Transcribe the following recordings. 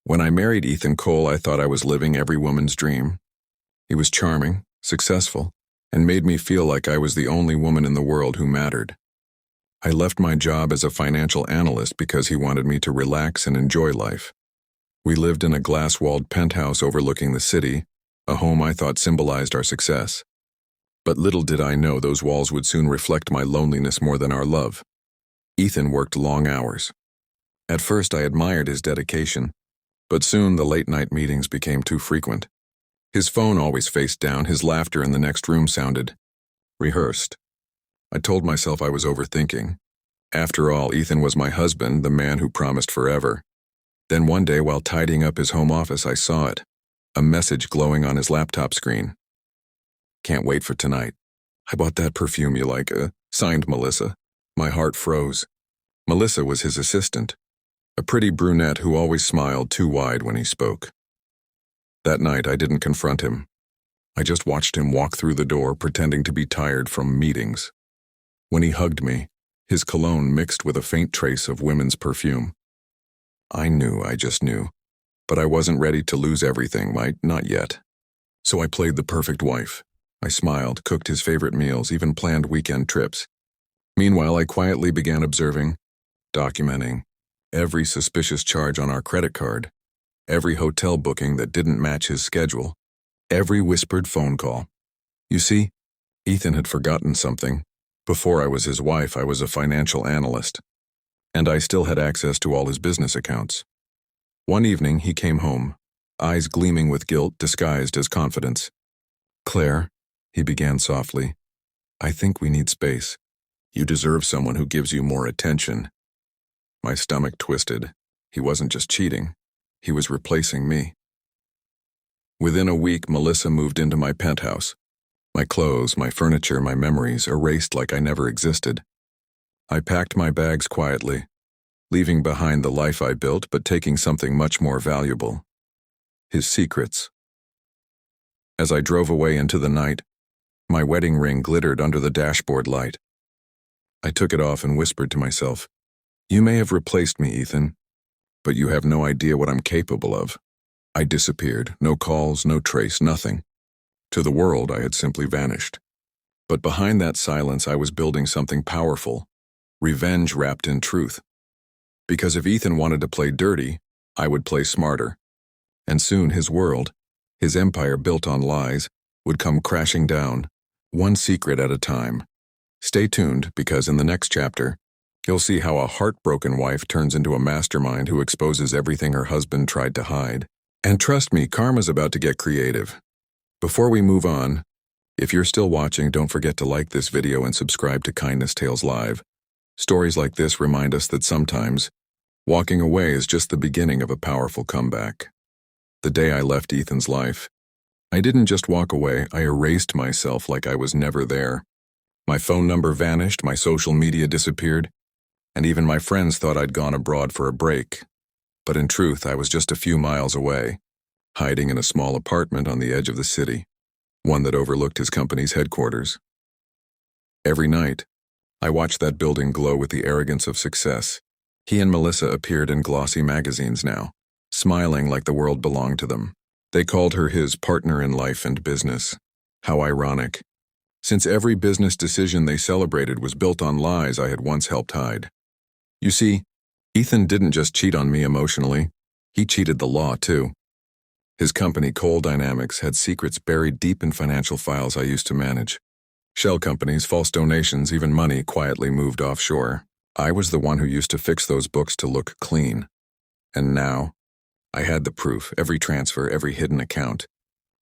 When I married Ethan Cole, I thought I was living every woman's dream. He was charming, successful, and made me feel like I was the only woman in the world who mattered. I left my job as a financial analyst because he wanted me to relax and enjoy life. We lived in a glass-walled penthouse overlooking the city, a home I thought symbolized our success. But little did I know those walls would soon reflect my loneliness more than our love. Ethan worked long hours. At first I admired his dedication, but soon the late-night meetings became too frequent. His phone always faced down, his laughter in the next room sounded rehearsed. I told myself I was overthinking. After all, Ethan was my husband, the man who promised forever. Then one day, while tidying up his home office, I saw it, a message glowing on his laptop screen. "Can't wait for tonight. I bought that perfume you like, signed Melissa." My heart froze. Melissa was his assistant, a pretty brunette who always smiled too wide when he spoke. That night, I didn't confront him. I just watched him walk through the door, pretending to be tired from meetings. When he hugged me, his cologne mixed with a faint trace of women's perfume. I just knew. But I wasn't ready to lose everything, not yet. So I played the perfect wife. I smiled, cooked his favorite meals, even planned weekend trips. Meanwhile, I quietly began observing, documenting, every suspicious charge on our credit card, every hotel booking that didn't match his schedule, every whispered phone call. You see, Ethan had forgotten something. Before I was his wife, I was a financial analyst, and I still had access to all his business accounts. One evening, he came home, eyes gleaming with guilt disguised as confidence. "Claire," he began softly, "I think we need space. You deserve someone who gives you more attention." My stomach twisted. He wasn't just cheating. He was replacing me. Within a week, Melissa moved into my penthouse. My clothes, my furniture, my memories erased like I never existed. I packed my bags quietly, leaving behind the life I built but taking something much more valuable. His secrets. As I drove away into the night, my wedding ring glittered under the dashboard light. I took it off and whispered to myself, "You may have replaced me, Ethan, but you have no idea what I'm capable of." I disappeared, no calls, no trace, nothing. To the world, I had simply vanished. But behind that silence, I was building something powerful, revenge wrapped in truth. Because if Ethan wanted to play dirty, I would play smarter. And soon his world, his empire built on lies, would come crashing down, one secret at a time. Stay tuned, because in the next chapter, you'll see how a heartbroken wife turns into a mastermind who exposes everything her husband tried to hide. And trust me, karma's about to get creative. Before we move on, if you're still watching, don't forget to like this video and subscribe to Kindness Tales Live. Stories like this remind us that sometimes, walking away is just the beginning of a powerful comeback. The day I left Ethan's life, I didn't just walk away, I erased myself like I was never there. My phone number vanished, my social media disappeared, and even my friends thought I'd gone abroad for a break. But in truth, I was just a few miles away, hiding in a small apartment on the edge of the city, one that overlooked his company's headquarters. Every night, I watched that building glow with the arrogance of success. He and Melissa appeared in glossy magazines now, smiling like the world belonged to them. They called her his partner in life and business. How ironic, since every business decision they celebrated was built on lies I had once helped hide. You see, Ethan didn't just cheat on me emotionally, he cheated the law too. His company, Cole Dynamics, had secrets buried deep in financial files I used to manage. Shell companies, false donations, even money quietly moved offshore. I was the one who used to fix those books to look clean. And now, I had the proof, every transfer, every hidden account,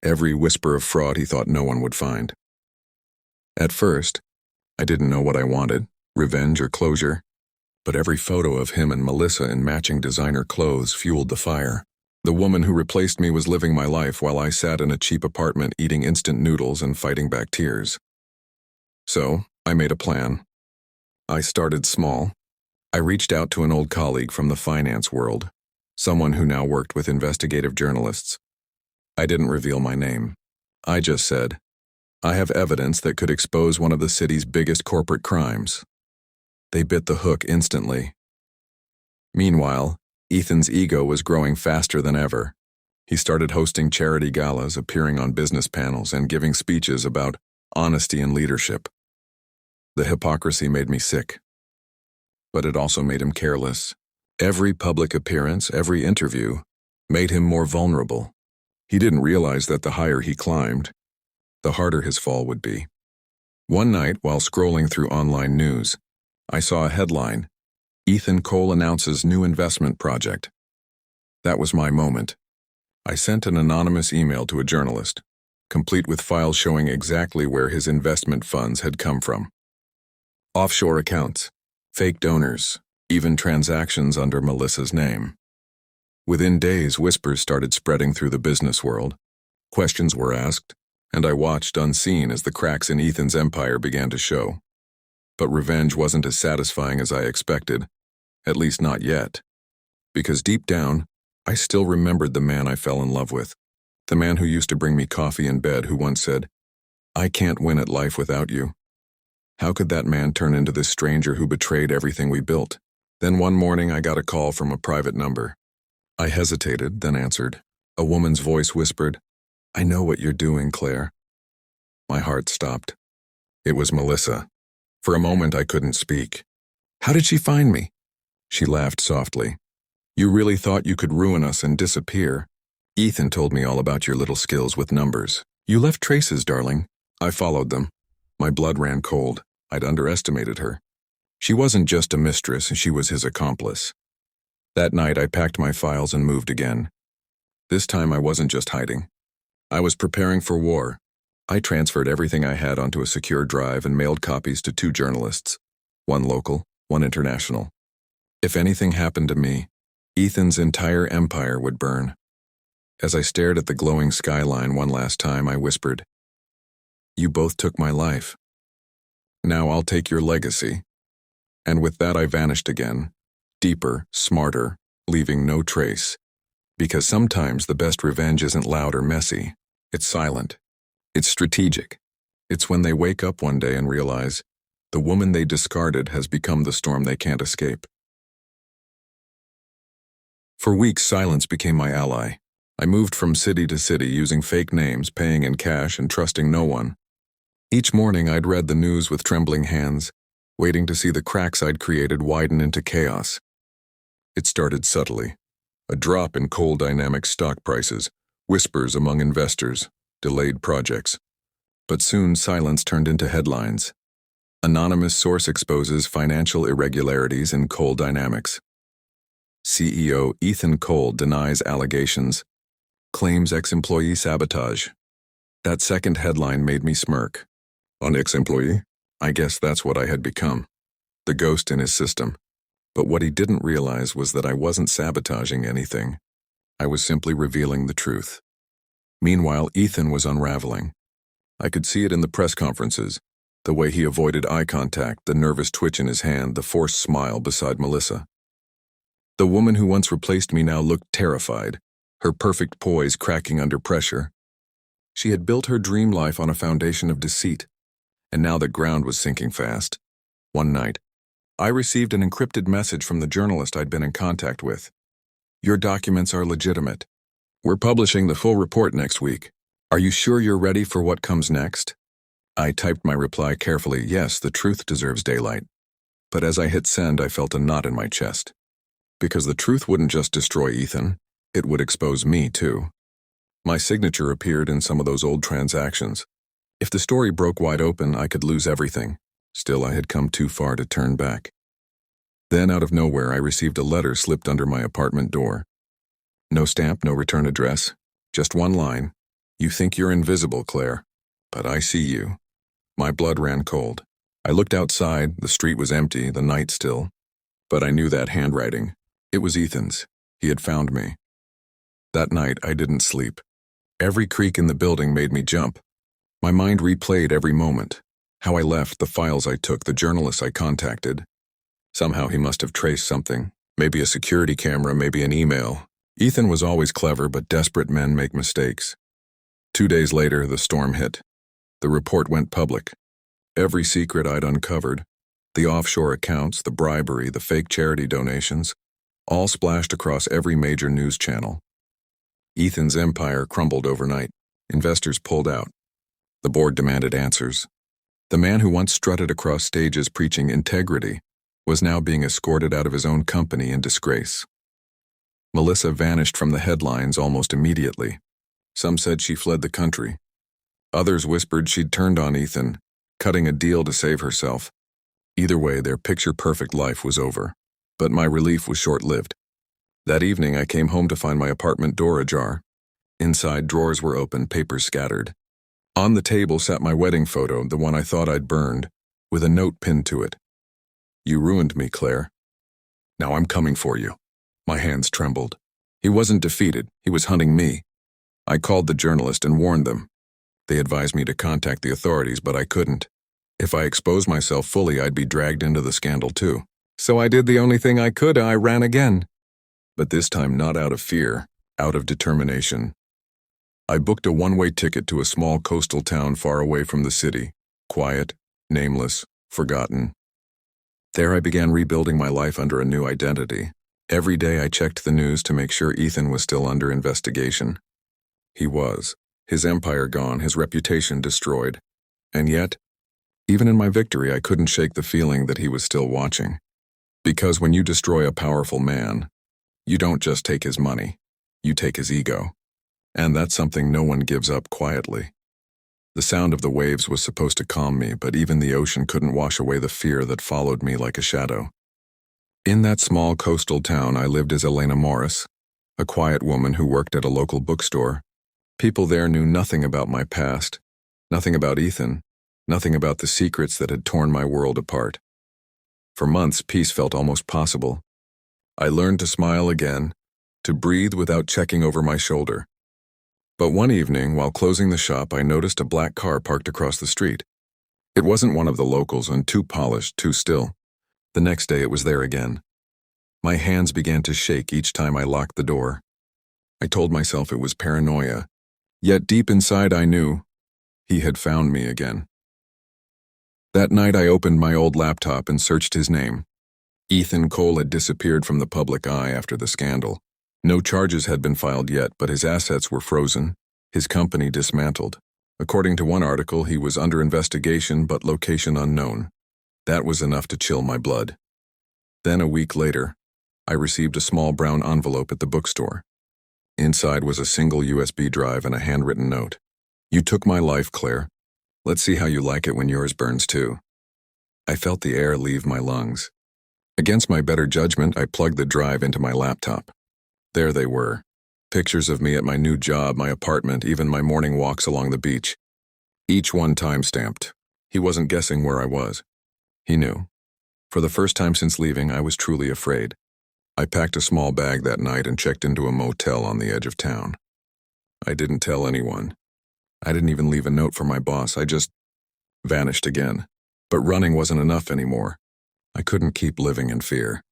every whisper of fraud he thought no one would find. At first, I didn't know what I wanted, revenge or closure, but every photo of him and Melissa in matching designer clothes fueled the fire. The woman who replaced me was living my life while I sat in a cheap apartment eating instant noodles and fighting back tears. So, I made a plan. I started small. I reached out to an old colleague from the finance world, someone who now worked with investigative journalists. I didn't reveal my name. I just said, "I have evidence that could expose one of the city's biggest corporate crimes." They bit the hook instantly. Meanwhile, Ethan's ego was growing faster than ever. He started hosting charity galas, appearing on business panels, and giving speeches about honesty and leadership. The hypocrisy made me sick. But it also made him careless. Every public appearance, every interview, made him more vulnerable. He didn't realize that the higher he climbed, the harder his fall would be. One night, while scrolling through online news, I saw a headline, "Ethan Cole announces new investment project." That was my moment. I sent an anonymous email to a journalist, complete with files showing exactly where his investment funds had come from. Offshore accounts, fake donors, even transactions under Melissa's name. Within days, whispers started spreading through the business world. Questions were asked, and I watched unseen as the cracks in Ethan's empire began to show. But revenge wasn't as satisfying as I expected, at least not yet. Because deep down, I still remembered the man I fell in love with. The man who used to bring me coffee in bed, who once said, "I can't win at life without you." How could that man turn into this stranger who betrayed everything we built? Then one morning I got a call from a private number. I hesitated, then answered. A woman's voice whispered, "I know what you're doing, Claire." My heart stopped. It was Melissa. For a moment I couldn't speak. "How did she find me?" She laughed softly. "You really thought you could ruin us and disappear? Ethan told me all about your little skills with numbers. You left traces, darling." I followed them. My blood ran cold. I'd underestimated her. She wasn't just a mistress, she was his accomplice. That night I packed my files and moved again. This time I wasn't just hiding. I was preparing for war. I transferred everything I had onto a secure drive and mailed copies to 2 journalists, one local, one international. If anything happened to me, Ethan's entire empire would burn. As I stared at the glowing skyline one last time, I whispered, "You both took my life. Now I'll take your legacy." And with that I vanished again, deeper, smarter, leaving no trace. Because sometimes the best revenge isn't loud or messy. It's silent. It's strategic. It's when they wake up one day and realize the woman they discarded has become the storm they can't escape. For weeks, silence became my ally. I moved from city to city using fake names, paying in cash, and trusting no one. Each morning I'd read the news with trembling hands, waiting to see the cracks I'd created widen into chaos. It started subtly. A drop in coal dynamic stock prices, whispers among investors, delayed projects. But soon silence turned into headlines. Anonymous source exposes financial irregularities in coal dynamics. CEO Ethan Cole denies allegations, claims ex-employee sabotage. That second headline made me smirk. An ex-employee? I guess that's what I had become. The ghost in his system. But what he didn't realize was that I wasn't sabotaging anything. I was simply revealing the truth. Meanwhile, Ethan was unraveling. I could see it in the press conferences, the way he avoided eye contact, the nervous twitch in his hand, the forced smile beside Melissa. The woman who once replaced me now looked terrified, her perfect poise cracking under pressure. She had built her dream life on a foundation of deceit, and now the ground was sinking fast. One night, I received an encrypted message from the journalist I'd been in contact with. "Your documents are legitimate. We're publishing the full report next week. Are you sure you're ready for what comes next?" I typed my reply carefully. Yes, the truth deserves daylight. But as I hit send, I felt a knot in my chest. Because the truth wouldn't just destroy Ethan, it would expose me too. My signature appeared in some of those old transactions. If the story broke wide open, I could lose everything. Still, I had come too far to turn back. Then, out of nowhere, I received a letter slipped under my apartment door. No stamp, no return address, just one line. "You think you're invisible, Claire, but I see you." My blood ran cold. I looked outside. The street was empty, the night still. But I knew that handwriting. It was Ethan's. He had found me. That night, I didn't sleep. Every creak in the building made me jump. My mind replayed every moment. How I left, the files I took, the journalists I contacted. Somehow he must have traced something. Maybe a security camera, maybe an email. Ethan was always clever, but desperate men make mistakes. 2 days later, the storm hit. The report went public. Every secret I'd uncovered, the offshore accounts, the bribery, the fake charity donations, all splashed across every major news channel. Ethan's empire crumbled overnight. Investors pulled out. The board demanded answers. The man who once strutted across stages preaching integrity was now being escorted out of his own company in disgrace. Melissa vanished from the headlines almost immediately. Some said she fled the country. Others whispered she'd turned on Ethan, cutting a deal to save herself. Either way, their picture-perfect life was over. But my relief was short-lived. That evening, I came home to find my apartment door ajar. Inside, drawers were open, papers scattered. On the table sat my wedding photo, the one I thought I'd burned, with a note pinned to it. "You ruined me, Claire. Now I'm coming for you." My hands trembled. He wasn't defeated, he was hunting me. I called the journalist and warned them. They advised me to contact the authorities, but I couldn't. If I exposed myself fully, I'd be dragged into the scandal too. So I did the only thing I could, I ran again. But this time not out of fear, out of determination. I booked a one-way ticket to a small coastal town far away from the city, quiet, nameless, forgotten. There I began rebuilding my life under a new identity. Every day I checked the news to make sure Ethan was still under investigation. He was. His empire gone, his reputation destroyed. And yet, even in my victory, I couldn't shake the feeling that he was still watching. Because when you destroy a powerful man, you don't just take his money, you take his ego. And that's something no one gives up quietly. The sound of the waves was supposed to calm me, but even the ocean couldn't wash away the fear that followed me like a shadow. In that small coastal town, I lived as Elena Morris, a quiet woman who worked at a local bookstore. People there knew nothing about my past, nothing about Ethan, nothing about the secrets that had torn my world apart. For months, peace felt almost possible. I learned to smile again, to breathe without checking over my shoulder. But one evening, while closing the shop, I noticed a black car parked across the street. It wasn't one of the locals, and too polished, too still. The next day it was there again. My hands began to shake each time I locked the door. I told myself it was paranoia, yet deep inside I knew he had found me again. That night I opened my old laptop and searched his name. Ethan Cole had disappeared from the public eye after the scandal. No charges had been filed yet, but his assets were frozen, his company dismantled. According to one article, he was under investigation but location unknown. That was enough to chill my blood. Then a week later, I received a small brown envelope at the bookstore. Inside was a single USB drive and a handwritten note. "You took my life, Claire. Let's see how you like it when yours burns too." I felt the air leave my lungs. Against my better judgment, I plugged the drive into my laptop. There they were. Pictures of me at my new job, my apartment, even my morning walks along the beach. Each one time-stamped. He wasn't guessing where I was. He knew. For the first time since leaving, I was truly afraid. I packed a small bag that night and checked into a motel on the edge of town. I didn't tell anyone. I didn't even leave a note for my boss. I just vanished again. But running wasn't enough anymore. I couldn't keep living in fear.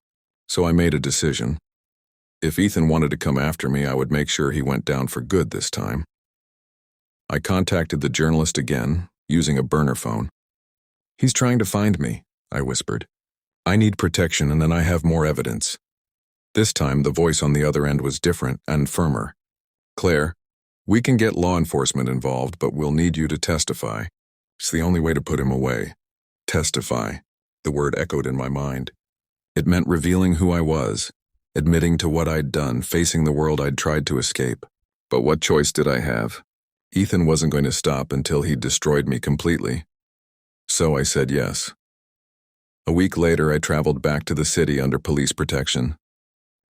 So I made a decision. If Ethan wanted to come after me, I would make sure he went down for good this time. I contacted the journalist again, using a burner phone. "He's trying to find me," I whispered. "I need protection, and then I have more evidence." This time, the voice on the other end was different and firmer. "Claire, we can get law enforcement involved, but we'll need you to testify. It's the only way to put him away." Testify. The word echoed in my mind. It meant revealing who I was, admitting to what I'd done, facing the world I'd tried to escape. But what choice did I have? Ethan wasn't going to stop until he'd destroyed me completely. So I said yes. A week later, I traveled back to the city under police protection.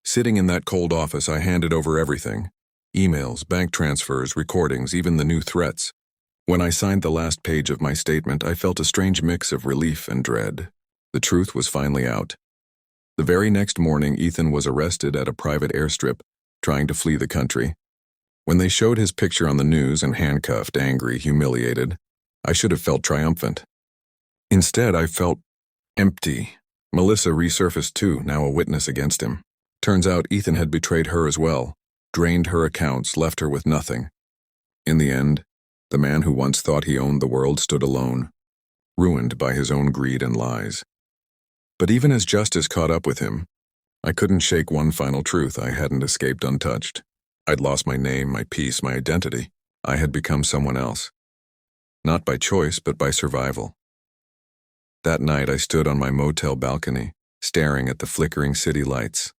Sitting in that cold office, I handed over everything. Emails, bank transfers, recordings, even the new threats. When I signed the last page of my statement, I felt a strange mix of relief and dread. The truth was finally out. The very next morning, Ethan was arrested at a private airstrip, trying to flee the country. When they showed his picture on the news and handcuffed, angry, humiliated, I should have felt triumphant. Instead, I felt empty. Melissa resurfaced too, now a witness against him. Turns out Ethan had betrayed her as well, drained her accounts, left her with nothing. In the end, the man who once thought he owned the world stood alone, ruined by his own greed and lies. But even as justice caught up with him, I couldn't shake one final truth I hadn't escaped untouched. I'd lost my name, my peace, my identity. I had become someone else. Not by choice, but by survival. That night I stood on my motel balcony, staring at the flickering city lights.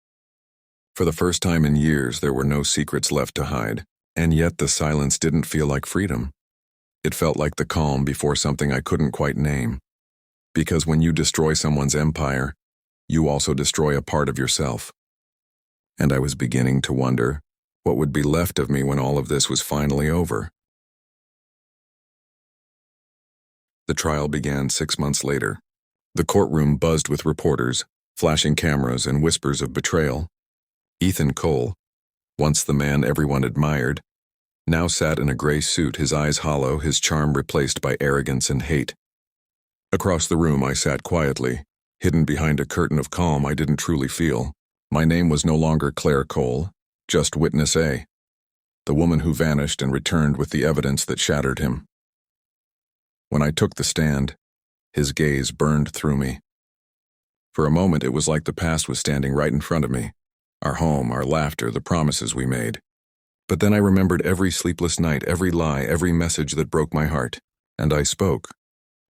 For the first time in years, there were no secrets left to hide, and yet the silence didn't feel like freedom. It felt like the calm before something I couldn't quite name. Because when you destroy someone's empire, you also destroy a part of yourself. And I was beginning to wonder what would be left of me when all of this was finally over. The trial began 6 months later. The courtroom buzzed with reporters, flashing cameras, and whispers of betrayal. Ethan Cole, once the man everyone admired, now sat in a gray suit, his eyes hollow, his charm replaced by arrogance and hate. Across the room I sat quietly, hidden behind a curtain of calm I didn't truly feel. My name was no longer Claire Cole, just Witness A, the woman who vanished and returned with the evidence that shattered him. When I took the stand, his gaze burned through me. For a moment it was like the past was standing right in front of me, our home, our laughter, the promises we made. But then I remembered every sleepless night, every lie, every message that broke my heart, and I spoke.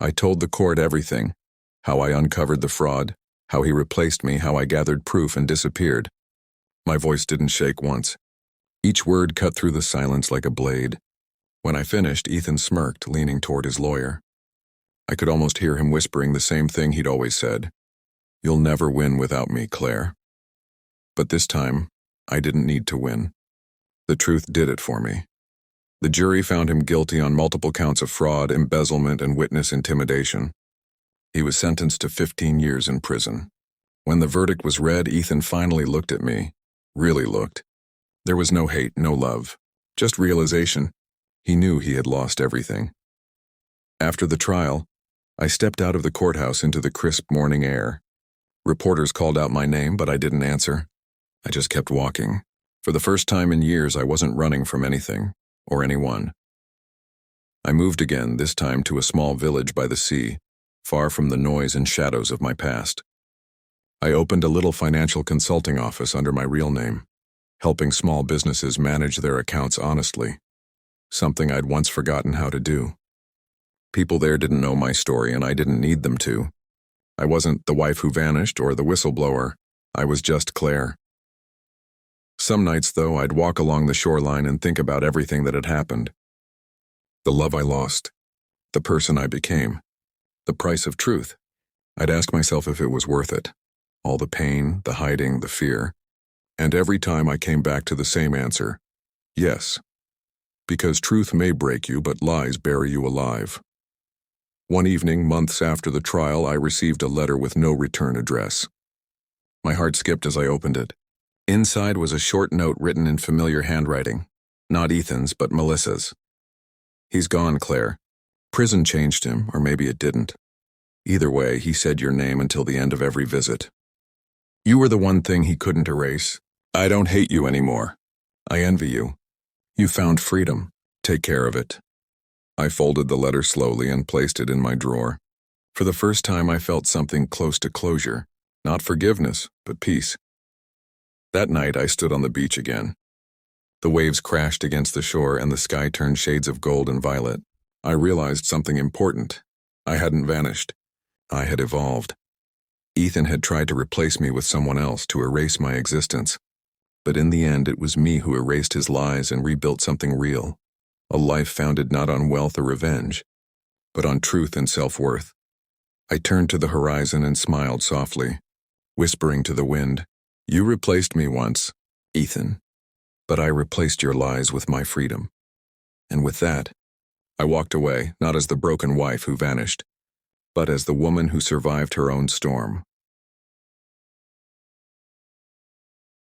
I told the court everything, how I uncovered the fraud, how he replaced me, how I gathered proof and disappeared. My voice didn't shake once. Each word cut through the silence like a blade. When I finished, Ethan smirked, leaning toward his lawyer. I could almost hear him whispering the same thing he'd always said. "You'll never win without me, Claire." But this time, I didn't need to win. The truth did it for me. The jury found him guilty on multiple counts of fraud, embezzlement, and witness intimidation. He was sentenced to 15 years in prison. When the verdict was read, Ethan finally looked at me. Really looked. There was no hate, no love. Just realization. He knew he had lost everything. After the trial, I stepped out of the courthouse into the crisp morning air. Reporters called out my name, but I didn't answer. I just kept walking. For the first time in years, I wasn't running from anything, or anyone. I moved again, this time to a small village by the sea, far from the noise and shadows of my past. I opened a little financial consulting office under my real name, helping small businesses manage their accounts honestly, something I'd once forgotten how to do. People there didn't know my story, and I didn't need them to. I wasn't the wife who vanished or the whistleblower. I was just Claire. Some nights, though, I'd walk along the shoreline and think about everything that had happened. The love I lost, the person I became, the price of truth. I'd ask myself if it was worth it. All the pain, the hiding, the fear. And every time I came back to the same answer, yes. Because truth may break you, but lies bury you alive. One evening, months after the trial, I received a letter with no return address. My heart skipped as I opened it. Inside was a short note written in familiar handwriting. Not Ethan's, but Melissa's. "He's gone, Claire. Prison changed him, or maybe it didn't. Either way, he said your name until the end of every visit. You were the one thing he couldn't erase. I don't hate you anymore. I envy you. You found freedom. Take care of it." I folded the letter slowly and placed it in my drawer. For the first time, I felt something close to closure. Not forgiveness, but peace. That night, I stood on the beach again. The waves crashed against the shore and the sky turned shades of gold and violet. I realized something important. I hadn't vanished. I had evolved. Ethan had tried to replace me with someone else, to erase my existence. But in the end, it was me who erased his lies and rebuilt something real. A life founded not on wealth or revenge, but on truth and self-worth. I turned to the horizon and smiled softly, whispering to the wind, "You replaced me once, Ethan, but I replaced your lies with my freedom." And with that, I walked away, not as the broken wife who vanished, but as the woman who survived her own storm.